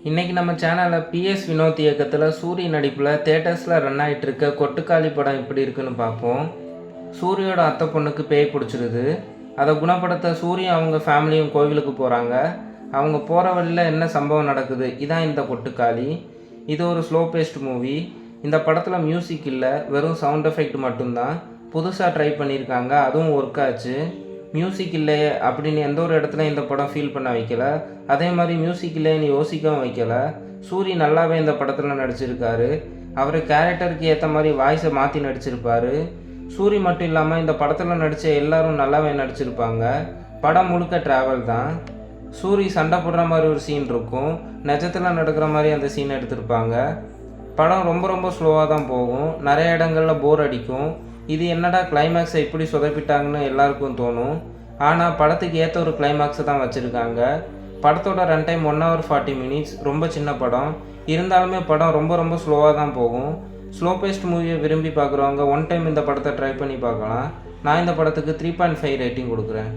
இன்றைக்கி நம்ம சேனலில் பிஎஸ் வினோத் இயக்கத்தில் சூரி நடிப்பில் தேட்டர்ஸில் ரன் ஆகிட்டு இருக்க கொட்டுக்காளி படம் எப்படி இருக்குன்னு பார்ப்போம். சூரியோட அத்தை பொண்ணுக்கு பேய் பிடிச்சிருது. அதை குணப்படுத்த சூரியும் அவங்க ஃபேமிலியும் கோவிலுக்கு போகிறாங்க. அவங்க போகிற வழியில் என்ன சம்பவம் நடக்குது, இதான் இந்த கொட்டுக்காளி. இது ஒரு ஸ்லோ பேஸ்ட் மூவி. இந்த படத்தில் மியூசிக் இல்லை, வெறும் சவுண்ட் எஃபெக்ட் மட்டும்தான். புதுசாக ட்ரை பண்ணியிருக்காங்க, அதுவும் ஒர்க் ஆச்சு. மியூசிக் இல்லையே அப்படின்னு எந்த ஒரு இடத்துல இந்த படம் ஃபீல் பண்ண வைக்கல. அதே மாதிரி மியூசிக் இல்லைன்னு யோசிக்கவும் வைக்கல. சூரி நல்லாவே இந்த படத்தில் நடிச்சிருக்காரு. அவர் கேரக்டருக்கு ஏற்ற மாதிரி வாய்ஸை மாற்றி நடிச்சிருப்பார். சூரி மட்டும் இல்லாமல் இந்த படத்தில் நடித்த எல்லாரும் நல்லாவே நடிச்சிருப்பாங்க. படம் முழுக்க ட்ராவல் தான். சூரி சண்டை போடுற மாதிரி ஒரு சீன் இருக்கும், நிஜத்தில் நடக்கிற மாதிரி அந்த சீன் எடுத்திருப்பாங்க. படம் ரொம்ப ரொம்ப ஸ்லோவாக தான் போகும். நிறைய இடங்களில் போர் அடிக்கும். இது என்னடா கிளைமேக்ஸை இப்படி சொதப்பிட்டாங்கன்னு எல்லாருக்கும் தோணும். ஆனால் படத்துக்கு ஏற்ற ஒரு கிளைமேக்ஸை தான் வச்சுருக்காங்க. படத்தோட ரன் டைம் 1 hour 40 minutes. ரொம்ப சின்ன படம் இருந்தாலுமே படம் ரொம்ப ரொம்ப ஸ்லோவாக தான் போகும். ஸ்லோ பேஸ்ட் மூவியை விரும்பி பார்க்குறவங்க ஒன் டைம் இந்த படத்தை ட்ரை பண்ணி பார்க்கலாம். நான் இந்த படத்துக்கு 3.5 ரேட்டிங் கொடுக்குறேன்.